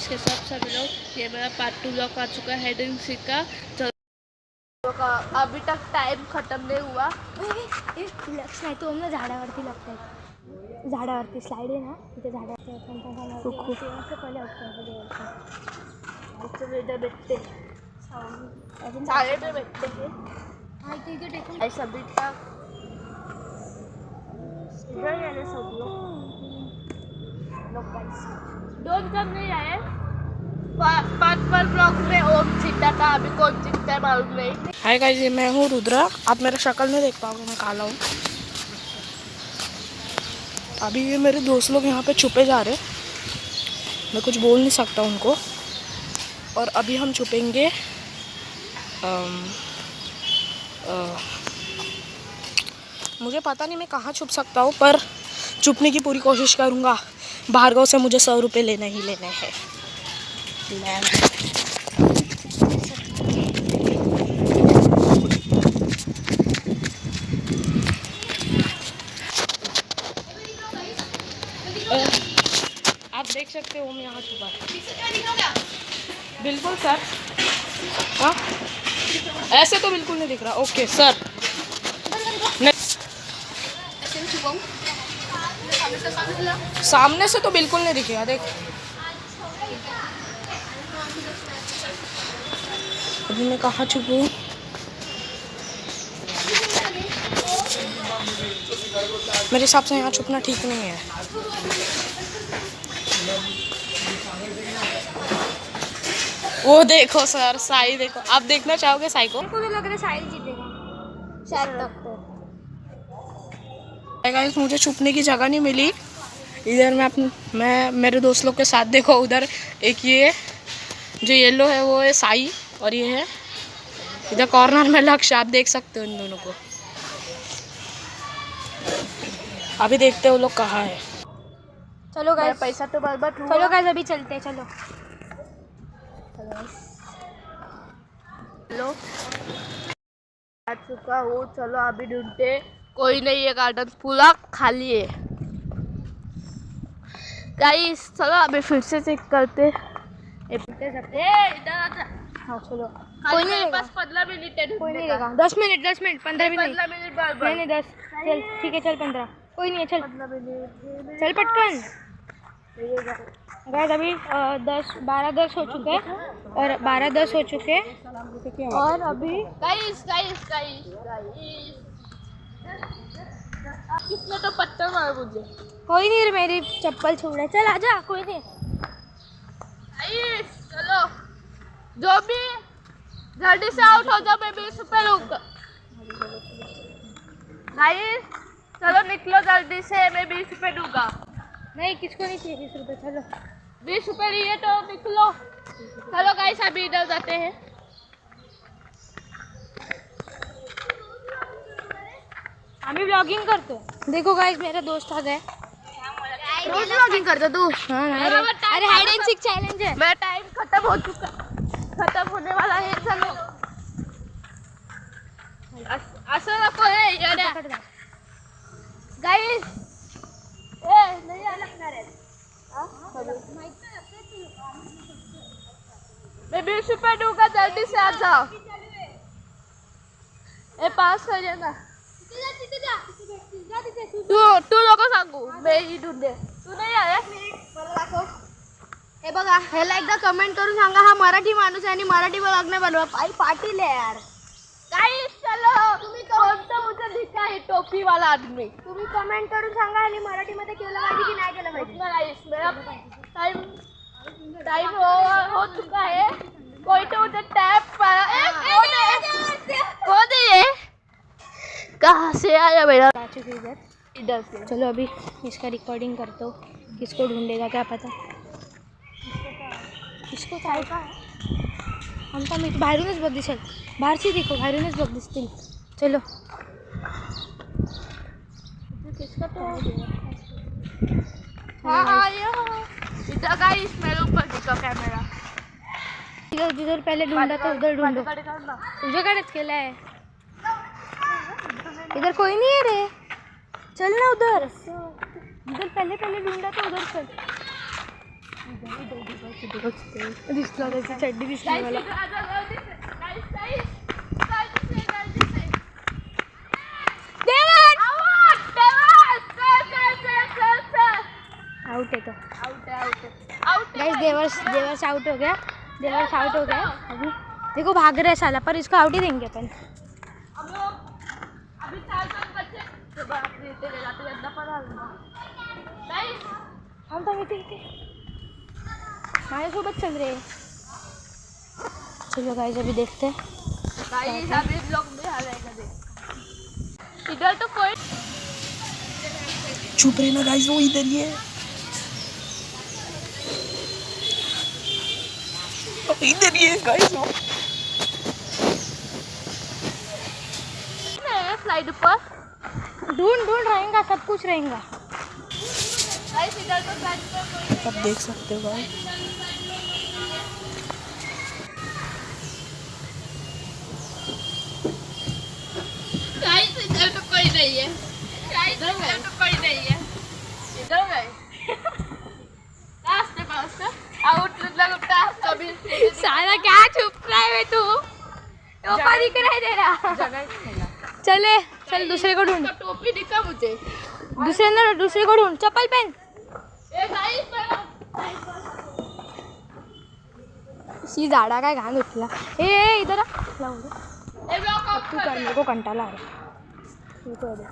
Guys के सब सभी लोग, ये मेरा पार्ट 2 ब्लॉग आ चुका है हाइड एंड सीक का। अभी तक टाइम खत्म नहीं हुआ। लक्ष नाही, तो ना झाडावरती लागतात, झाडावरती स्लाइड आहे ना तिथे झाडावरती पहिले भेटते साइड में बैठते हैं सभी का सब लोग डोंट कम नहीं आए। पार्ट पर ब्लॉग में ओम जीता था, अभी कौन जीतता है मालूम नहीं। हाय गाइस, ये मैं हूँ रुद्रा। आप मेरा शक्ल नहीं देख पाओगे, मैं काला हूँ। अभी ये मेरे दोस्त लोग यहाँ पे छुपे जा रहे, मैं कुछ बोल नहीं सकता उनको। और अभी हम छुपेंगे मुझे पता नहीं मैं कहाँ छुप सकता हूँ, पर छुपने की पूरी कोशिश करूँगा। भार्गव से मुझे 100 रुपये लेने ही लेने हैं। आप देख सकते हो मैं यहाँ छुपा है। बिल्कुल सर। हाँ, ऐसे तो बिल्कुल नहीं दिख रहा। Okay sir. सामने से तो बिल्कुल नहीं दिखेगा। देख, अभी मैं कहाँ छुपूं? मेरे हिसाब से यहाँ छुपना ठीक नहीं है। वो देखो सर, साई देखो। आप देखना चाहोगे साई को? मुझे लग रहा है साहिल जीतेगा शायद तक तो। गाइस, मुझे छुपने की जगह नहीं मिली। इधर मैं मेरे दोस्त लोग के साथ देखो, उधर एक ये जो येलो है वो है साई, और ये है इधर कॉर्नर में लक्ष्य। आप देख सकते हो इन दोनों को। अभी देखते हो लोग कहाँ है। चलो गाइस, पैसा तो बर्बाद हुआ। चलो गाइस अभी चलते हैं। चलो आ चुका हूँ। चलो अभी ढूंढते, कोई नहीं है, गार्डन पूरा खाली है। गाइस चलो अभी फिर से चेक करते। इधर आजा। हाँ चलो, कोई नहीं, बस 15 मिनट है। कोई नहीं रहेगा। 10 मिनट 15 भी नहीं। 15 मिनट बर्बाद। नहीं 10। चल ठीक है, चल 15। कोई नहीं है, चल 15 मिनट। चल पटकन। गाइस अभी 12:10 हो चुके हैं, और 12:10 हो चुके हैं, और अभी गाइस किसने तो पत्थर मारा मुझे। कोई नहीं, मेरी चप्पल छूट है। चल आजा, कोई नहीं। गाइस चलो, जो भी जल्दी से आउट हो जाओ, मैं 20 रुपये लूँगा। गाइस चलो निकलो जल्दी से, मैं 20 रुपये दूंगा। नहीं, किसको नहीं चाहिए 20 रुपये। चलो 20 रुपये लिए तो निकलो। चलो गाइस अभी इधर जाते हैं। हमें ब्लॉगिंग करते हैं। देखो गाइस, मेरे दोस्त आ गए। रोज ब्लॉगिंग करते तू? हाँ, अरे हाइड एंड सीक चैलेंज है। मेरा टाइम खत्म हो चुका, खत्म होने वाला है। चलो असर को है यार गाइस। नहीं लगणार है। मैं 20 रुपये दूंगा, जल्दी से आ जाओ। पास कर देना। तू लोगों सांगू, मैं ही ढूंढे। तू नाही आले? हे बघा, ह्याला एकदा कमेंट करून सांगा हा मराठी माणूस आहे आणि मराठी ब्लॉग नाही बनवा। पाटील है यार। गाइस चलो, कौन तो मुझे दिखा है टोपी वाला आदमी। तुम्ही कमेंट करून सांगा आणि मराठीमध्ये केलं पाहिजे की नाही केलं पाहिजे। गाइस मेरा टाइम हो चुका है। कोई तो मुझे टैप मारा। कौन है? कहाँ से आया मेरा? इधर से। चलो अभी इसका रिकॉर्डिंग करता हूँ, किसको ढूंढेगा क्या पता। किसको काय का आमचा मी बाहेरूनच बघ दिसेल। बाहेरची देखो, बाहेरूनच बघ दिसतील। चलो किसका तो हाँ इधर गाइस, मेरे ऊपर दिखा कैमरा। जिधर पहले ढूंढा था उधर ढूंढो। तुझ्याकडेच केला है। इधर कोई नहीं है रे, चल ना उधर। जिधर पहले ढूंढा था उधर चल। दिसला त्याची चड्डी दिसली मला. आउट है तो गाइस. देवर्स आउट हो गया. देवर्स आउट हो गया. अभी देखो भाग रहे साला, पर इसको आउट ही देंगे अपन. अभी 4 बच्चे तो बाप रे तेरे जाते अंदर पर आऊंगा गाइस. हम तो इथे माझ्यासोबत चल रहे. चलो गाइस अभी देखते हैं. गाइस अभी ब्लॉग में आ जाएगा. देख इधर तो कोई चुप रहना गाइस, वो इधर ही है. इधर ही है गाइस वो. स्लाइड ऊपर ढूंढ रहेगा, सब कुछ रहेगा. गाइस इधर तो स्लाइड पर कोई आप देख सकते हो गाइस. गाइस इधर तो कोई नहीं है. गाइस इधर तो कोई नहीं है. इधर गए लास्ट पास आउट लगता कभी. साला क्या चुप रहा है तू? ऊपर दिख रहा है तेरा. चले चल दूसरे को ढूंढ. टोपी दिखा मुझे. दूसरे को ढूंढ. चप्पल पहन. ए गाइस सी झाड़ा काय घाण उठला. ए इधर आ. लावू दे. ए ब्लॉग ऑफ तू कर, मेरे को कंटाला आ रहा. तू कर दे.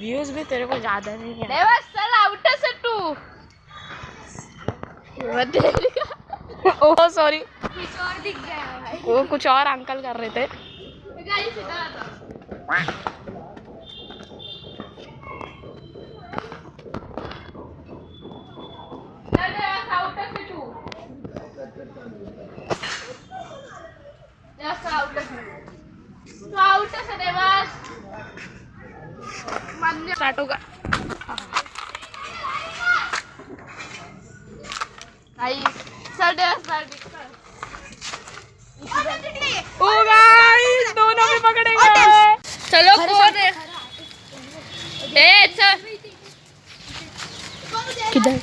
व्यूज भी तेरे को ज्यादा नहीं है. देवा चल आउट से तू. ओह सॉरी, कुछ और दिख गया भाई. वो कुछ और अंकल कर रहे थे. गाइस इधर आ जा. चल देवा आउट से तू. जस्ट आउट से तू आउट से देवा. मान्य स्टार्ट होगा. गाइस चल देवा स्टार्ट कर. ओ गाइस दोनों भी पकड़े गए. चलो कौन है? ए चल किधर?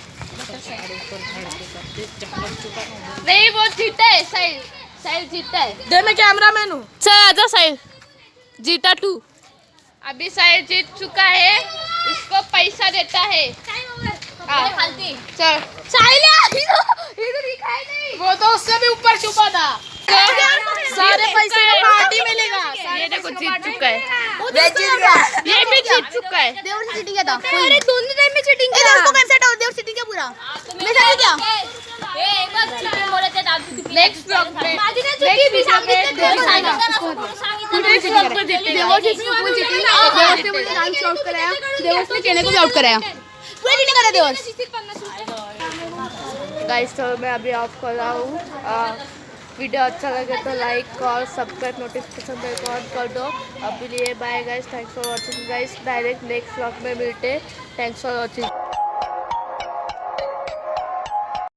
नहीं वो जीता है. साहिल साहिल जीता है. दे, मैं कैमरामैन हूँ. चल आजा साहिल. जीता तू. अभी साहिल जीत चुका है. इसको पैसा देता है. चल साहिल इधर दिखाई नहीं. वो तो उससे भी ऊपर छुपा था. सारे पैसे का पार्टी मिलेगा. ये देखो जीत चुका है. ये ये भी जीत चुका है. देवर से चीटिंग किया था. अरे दोनों टाइम में चीटिंग किया. उसको वेबसाइट और देवर चीटिंग किया पूरा. मैं समझ गया. नेक्स्ट ब्लॉग में गाइस तो मैं अभी ऑफ कर रहा हूँ. वीडियो अच्छा लगे तो लाइक और सब्सक्राइब नोटिफिकेशन बेल ऑन कर दो. अभी लिए bye guys. Thanks for watching guys. Direct next blog में मिलते. Thanks for watching.